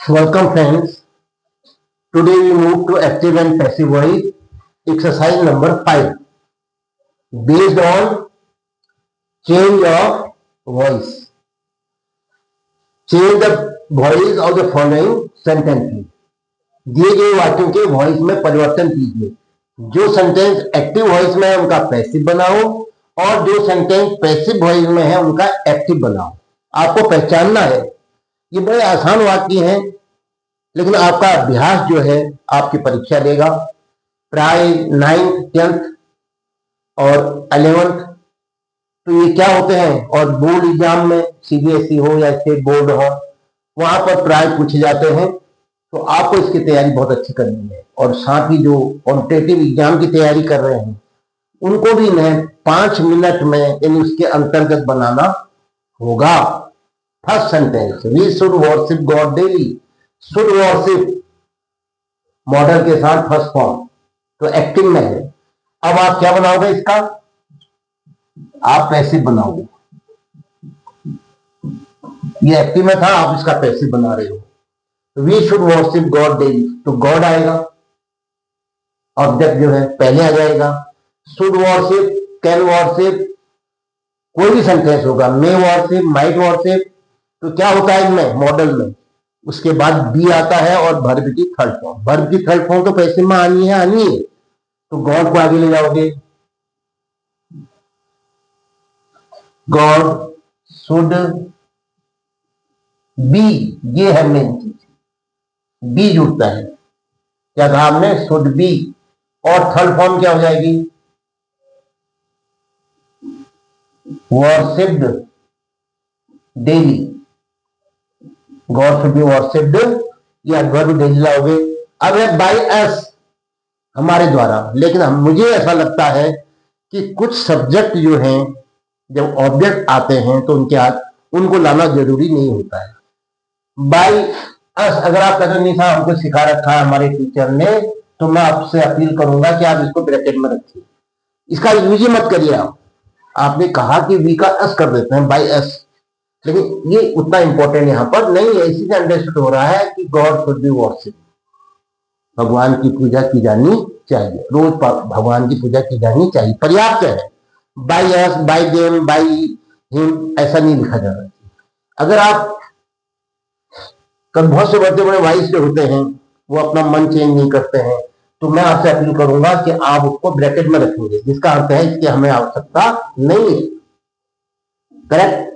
Welcome friends. Today we move to active and passive voice exercise number 5 based on change of voice. Change the voice of the following sentences. दिए गए वाक्यों के voice में परिवर्तन कीजिए. जो sentence active voice में है उनका पैसिव बनाओ और जो सेंटेंस पैसिव वॉइस में है उनका एक्टिव बनाओ. आपको पहचानना है. ये बड़े आसान वाक्य हैं लेकिन आपका अभ्यास जो है आपकी परीक्षा देगा. प्राय 9th 10th और 11th तो ये क्या होते हैं और बोर्ड एग्जाम में सीबीएसई हो या स्टेट बोर्ड हो वहां पर प्राय पूछे जाते हैं. तो आपको इसकी तैयारी बहुत अच्छी करनी है और साथ ही जो कॉम्पिटेटिव एग्जाम की तैयारी कर रहे हैं उनको भी इन्हें 5 मिनट में यानी उसके अंतर्गत बनाना होगा. First sentence, we should worship god daily. Should worship modal के साथ फर्स्ट फॉर्म तो एक्टिव में है. अब आप क्या बनाओगे इसका? आप पैसिव बनाओगे. ये एक्टिव में था, आप इसका पैसिव बना रहे हो. We should worship god daily तो गॉड आएगा, ऑब्जेक्ट जो है पहले आ जाएगा. शुड वर्शिप, कैन वर्शिप, कोई भी सेंटेंस होगा. मे वर्शिप, माइट वर्शिप तो क्या होता है इनमें मॉडल में उसके बाद बी आता है और वर्ब की थर्ड फॉर्म. वर्ब की थर्ड फॉर्म तो पैसिव में आनी है तो गॉड को आगे ले जाओगे. गॉड शुड बी, ये है मेन चीज. बी जुड़ता है. क्या कहा हमने? Should be. और थर्ड फॉर्म क्या हो जाएगी? Worshipped daily. God should be worshipped या वर्ब डेली लाओगे. अब है बाय अस, हमारे द्वारा. लेकिन मुझे ऐसा लगता है कि कुछ सब्जेक्ट जो हैं जब ऑब्जेक्ट आते हैं तो उनके हाथ उनको लाना जरूरी नहीं होता है. बाय अस अगर आप कहते नहीं था हमको सिखा रखा है हमारे टीचर ने तो मैं आपसे अपील करूंगा कि आप इसको ब्रैकेट में रखिए. इसका यूज ही मत करिए. आपने कहा कि वी का अस कर देते हैं बाय अस, लेकिन ये उतना इंपॉर्टेंट यहां पर नहीं है. इसी से अंडरस्टूड हो रहा है कि गॉड शुड बी वर्शिप. भगवान की पूजा की जानी चाहिए. रोज भगवान की पूजा की जानी चाहिए. पर्याप्त है. By us, bye them, by him ऐसा नहीं लिखा जाना चाहिए. अगर आप बहुत से बड़े बड़े वाइस जो होते हैं वो अपना मन चेंज नहीं करते हैं तो मैं आपसे अपील करूंगा कि आप उसको ब्रैकेट में रखेंगे जिसका अर्थ है इसकी हमें आवश्यकता नहीं है. करेक्ट?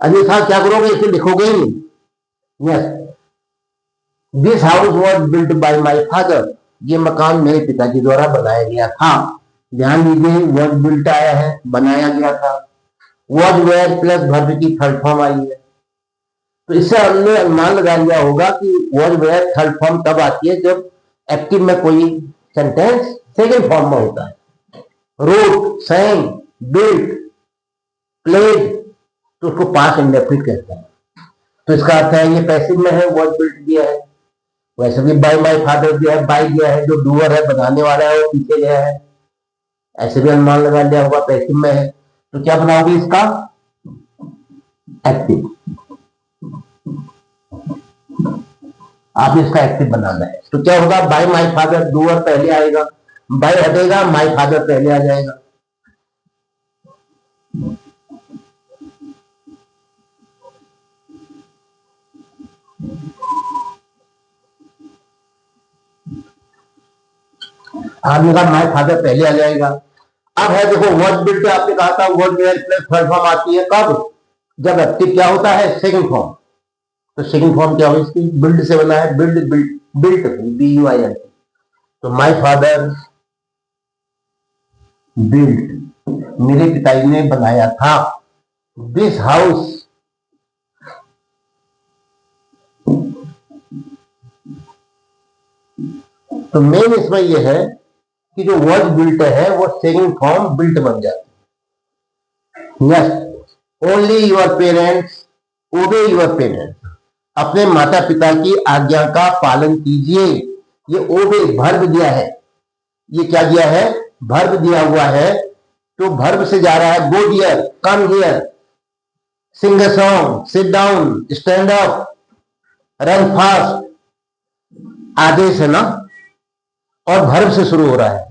अन्यथा क्या करोगे? इसे लिखोगे ही नहीं. Yes, this house was built by my father. ये मकान मेरे पिताजी द्वारा बनाया गया था. ध्यान दीजिए, वॉज बिल्ट आया है, बनाया गया था. वॉज वेयर प्लस वर्ब की थर्ड फॉर्म आई है. तो इससे हमने अनुमान लगा लिया होगा कि वॉज वेयर थर्ड फॉर्म तब आती है जब एक्टिव में कोई सेंटेंस सेकंड फॉर्म में होता है. रोट, sang, बिल्ट, प्लेड तो उसको पास्ट इंडेफिनिट कहते हैं. तो इसका अर्थ है ये पैसिव में है, वॉज बिल्ट दिया है. वैसे भी बाय माय फादर दिया है, बाय दिया है. जो डूअर है, बनाने वाला है, वो पीछे गया है. ऐसे भी अनुमान लगा लिया होगा पैसिव में है. तो क्या बनाओगे इसका? एक्टिव. आप इसका एक्टिव बनाना है. तो क्या होगा? बाय माय फादर, डूअर पहले आएगा. बाय हटेगा, माय फादर पहले आ जाएगा. आपने कहा माय फादर पहले आ जाएगा. अब है देखो, वॉज बिल्ट आपने कहा था was were plus third form आती है कब? जब एक्टिव क्या होता है? Second form. तो सेकंड फॉर्म क्या होगी इसकी? बिल्ड से बना है. Build, built, BUILT. तो माय फादर बिल्ट, मेरे पिताजी ने बनाया था. दिस हाउस तो मेन इसमें यह है कि जो वर्ड बिल्ट है वो सेकंड फॉर्म बिल्ट बन जाती है. यस, ओनली योर पेरेंट्स ओबे योर पेरेंट्स. अपने माता पिता की आज्ञा का पालन कीजिए. ये ओबे वर्ब दिया है. ये क्या दिया है? वर्ब दिया हुआ है. तो वर्ब से जा रहा है go here, come here, sing a song, sit down, stand up. Run fast आदेश है ना, और वर्ब से शुरू हो रहा है,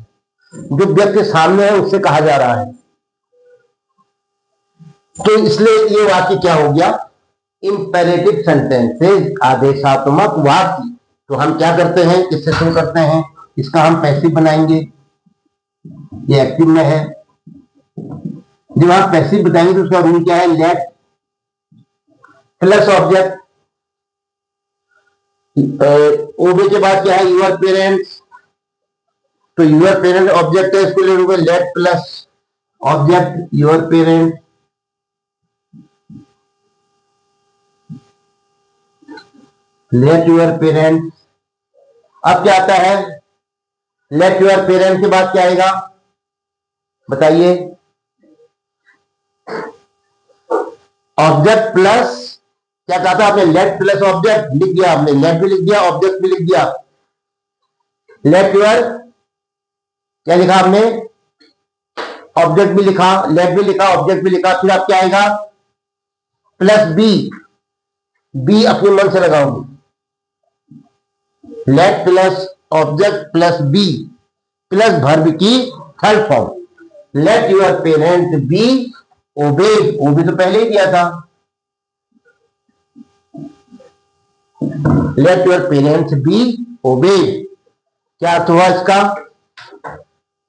जो व्यक्ति सामने है उससे कहा जा रहा है। तो इसलिए ये वाक्य क्या हो गया, इंपेरेटिव सेंटेंसेस, आदेशात्मक वाक्य। तो हम क्या करते हैं, किससे शुरू करते हैं, इसका हम पैसिव बनाएंगे, ये एक्टिव में है। जब आप पैसिव बताएंगे तो उसका रूल क्या है, लेट प्लस ऑब्जेक्ट, ओबे के बाद क्या है, यूर पेरेंट्स, तो यूर पेरेंट ऑब्जेक्ट है, इसको ले लूंगा let plus object your parent, let your parent. अब क्या आता है, लेट यूर पेरेंट के बाद क्या आएगा बताइए, ऑब्जेक्ट प्लस, क्या कहा था आपने, लेट प्लस ऑब्जेक्ट लिख दिया आपने, लेट भी लिख दिया ऑब्जेक्ट भी लिख दिया, लेट यूर क्या लिखा आपने, ऑब्जेक्ट भी लिखा, लेट भी लिखा, ऑब्जेक्ट भी लिखा, फिर आप क्या आएगा प्लस बी, बी अपने मन से लगाओगे, let plus object plus be plus verb की third form, let your parent be obeyed, obey तो पहले ही दिया था, let your parents be obeyed. क्या अर्थ हुआ इसका,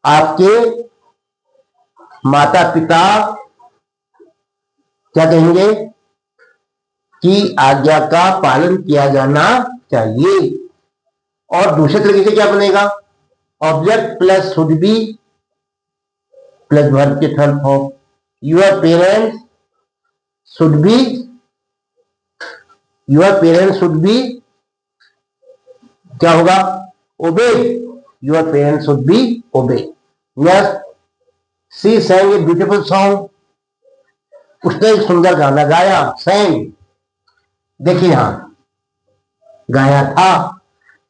आपके माता पिता क्या कहेंगे कि आज्ञा का पालन किया जाना चाहिए। और दूसरे तरीके से क्या बनेगा, object plus should be plus verb के third form, your parents should be, your parents should be क्या होगा, obey, your parents should be obey. Yes, she sang a beautiful song, उसने एक सुंदर गाना गाया, sang, देखिए यहां गाया था,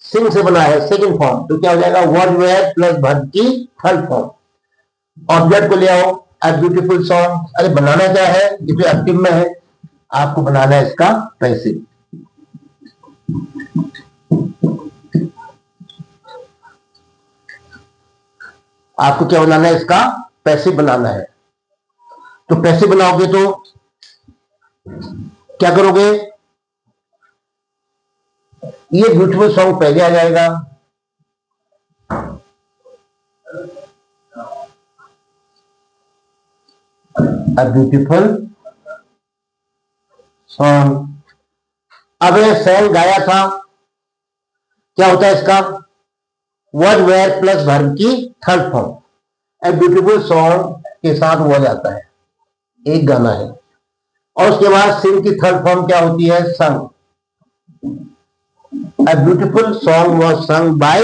सिंग से बना है सेकंड फॉर्म, तो क्या हो जाएगा, वर्ड वेयर प्लस वर्ब की थर्ड फॉर्म, ऑब्जेक्ट को ले आओ, ए ब्यूटीफुल सॉन्ग, अरे बनाना क्या है, ये तो एक्टिव में है, आपको बनाना है इसका पैसिव। आपको क्या बनाना है, इसका पैसिव बनाना है। तो पैसिव बनाओगे तो क्या करोगे, ये ब्यूटीफुल सॉन्ग पहले आ जाएगा, अ ब्यूटीफुल सॉन्ग, अब ये सैंग गाया था, क्या होता है इसका, वर्ड वेयर प्लस वर्ब की थर्ड फॉर्म, ए ब्यूटीफुल सॉन्ग के साथ वर्ड आता है, एक गाना है, और उसके बाद सिंग की थर्ड फॉर्म क्या होती है, sung, a beautiful song was sung by,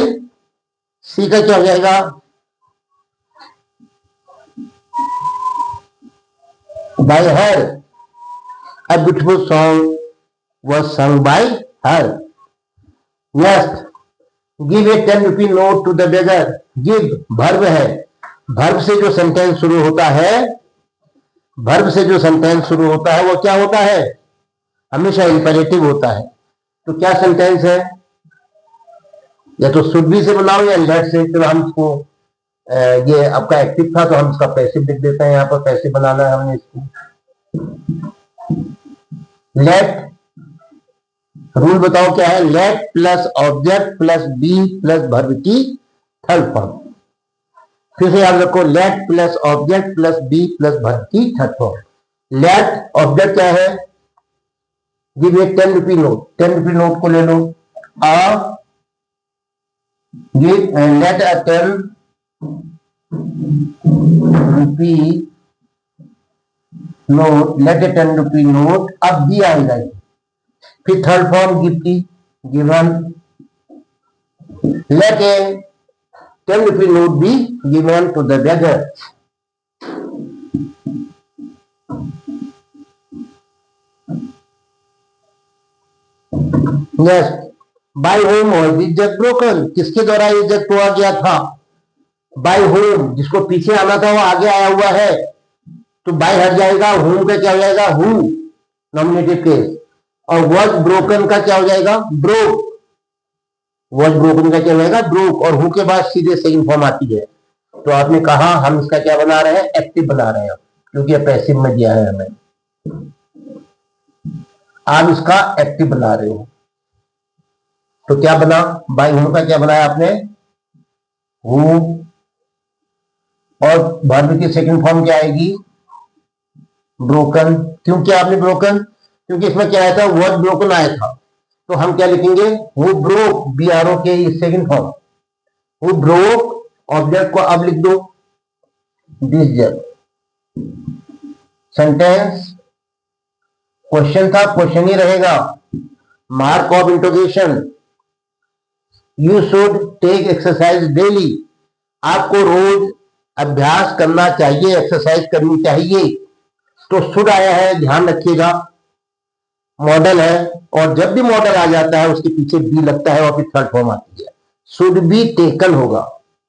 she का क्या हो जाएगा, by her, a beautiful song was sung by her. Next, give a 10 rupee note to the beggar, give verb है, वर्ब से जो सेंटेंस शुरू होता है, वर्ब से जो सेंटेंस शुरू होता है वो क्या होता है, हमेशा इंपेरेटिव होता है। तो क्या सेंटेंस है, या तो शुड बी से बनाओ या लेट से, तो हम इसको ये आपका एक्टिव था तो हम इसका पैसिव लिख देते हैं, यहाँ पर पैसिव बनाना है हमने इसको, लेट, रूल बताओ क्या है, let plus object plus be plus verb की थर्ड फॉर्म, फिर से याद रखो, let plus object plus be plus verb की थर्ड फॉर्म। लेट ऑब्जेक्ट क्या है, give a 10 rupee note, 10 rupee note को ले लो, uh give let a 10 rupee note, let a 10 rupee note, अब बी आएगा, फिर थर्ड फॉर्म गिव की, given, let a 10 rupee note be given to the beggar. Next, by whom और this jug broken, किसके द्वारा ये जग तोड़ा गया था, बाय होम, जिसको पीछे आना था वो आगे आया हुआ है, तो बाय हट जाएगा, होम का क्या हो जाएगा, हु, नॉमिनेटिव केस, और वॉज ब्रोकन का क्या हो जाएगा, ब्रोक। वॉज ब्रोकन का क्या हो जाएगा, ब्रोक। और हु के बाद सीधे सेकंड फॉर्म आती है। तो आपने कहा हम इसका क्या बना रहे हैं, एक्टिव बना रहे हैं, क्योंकि पैसिव में दिया है हमें। आप इसका एक्टिव बना रहे हो तो क्या बना, बाय हु का क्या बनाया आपने, हु। और वर्ब की सेकंड फॉर्म क्या आएगी, ब्रोकन। क्यों किया आपने ब्रोकन, क्योंकि इसमें क्या आया था, वर्ड ब्रोकन आया था। तो हम क्या लिखेंगे, हु ब्रोक, BRO के second form, who broke. Object को अब लिख दो दिस जब। सेंटेंस क्वेश्चन था, क्वेश्चन ही रहेगा। Mark of interrogation, you should take exercise daily. आपको रोज अभ्यास करना चाहिए, एक्सरसाइज करनी चाहिए। तो शुड आया है, ध्यान रखिएगा, मॉडल है, और जब भी मॉडल आ जाता है उसके पीछे बी लगता है और फिर थर्ड फॉर्म आती है। शुड बी टेकन होगा,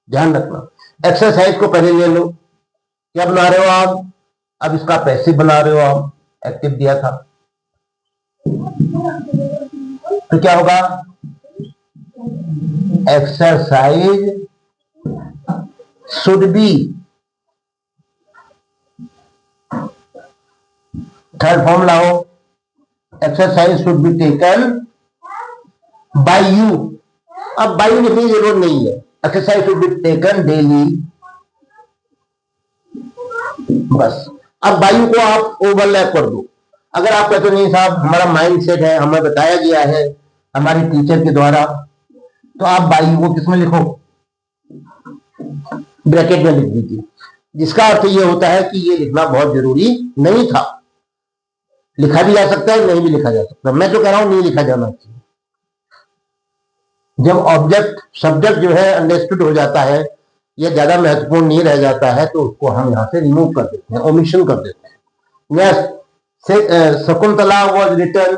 ध्यान रखना। एक्सरसाइज को पहले ले लो, क्या बना रहे हो आप, अब इसका पैसिव बना रहे हो आप, एक्टिव दिया था। तो क्या होगा, exercise should be, third form लाओ, exercise should be taken by you. अब बाय यू लिखने की जरूरत नहीं है, exercise should be taken daily, बस। अब बाय यू को आप ओवरलैप कर दो। अगर आप कहते नहीं साहब हमारा माइंड सेट है, हमें बताया गया है हमारे टीचर के द्वारा, तो आप बाय यू को किसमें लिखो, ब्रैकेट में लिख दीजिए। जिसका अर्थ ये होता है कि ये लिखना बहुत जरूरी नहीं था, लिखा भी जा सकता है, नहीं भी लिखा जा सकता। मैं तो कह रहा हूं नहीं लिखा जाना चाहिए। जब ऑब्जेक्ट सब्जेक्ट जो है अंडरस्टूड हो जाता है या ज्यादा महत्वपूर्ण नहीं रह जाता है तो उसको हम यहां से रिमूव कर देते हैं, ओमिशन कर देते हैं। Yes, Shakuntala was written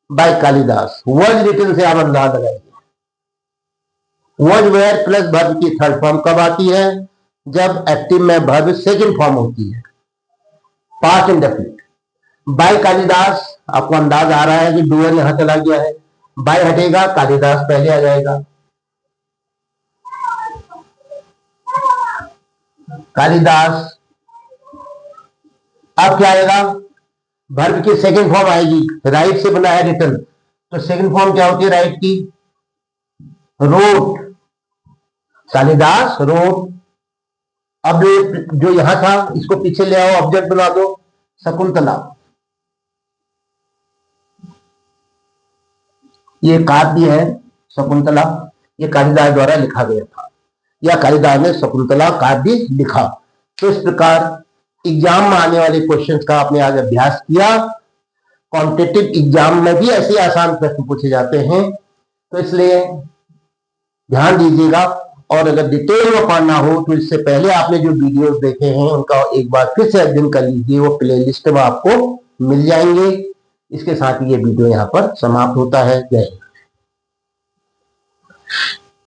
by Kalidas. Was written से आप अंदाज लगाइए। वॉज वेयर प्लस वर्ब की थर्ड फॉर्म कब आती है, जब एक्टिव में वर्ब सेकंड फॉर्म होती है, पास्ट इंडेफिनिट। बाय कालिदास, आपको अंदाज आ रहा है कि डूअर यहां चला गया है, बाय हटेगा, कालिदास पहले आ जाएगा। कालिदास, अब क्या आएगा, वर्ब की सेकंड फॉर्म आएगी, राइट से बना है रिटन, तो सेकंड फॉर्म क्या होती है राइट की, रोट। कालिदास रोट। अब जो यहां था इसको पीछे ले आओ, ऑब्जेक्ट बना दो, शकुंतला। ये काव्य है शकुंतला, ये कालिदास द्वारा लिखा गया था, या कालिदास ने शकुंतला काव्य लिखा। तो इस प्रकार एग्जाम में आने वाले क्वेश्चंस का आपने आज अभ्यास किया। कॉम्पिटिटिव एग्जाम में भी ऐसे आसान प्रश्न पूछे जाते हैं, तो इसलिए ध्यान दीजिएगा। और अगर डिटेल में पढ़ना हो तो इससे पहले आपने जो वीडियोस देखे हैं उनका एक बार फिर से अध्ययन कर लीजिए, वो प्लेलिस्ट में आपको मिल जाएंगे। इसके साथ ये वीडियो यहाँ पर समाप्त होता है। जय हिंद।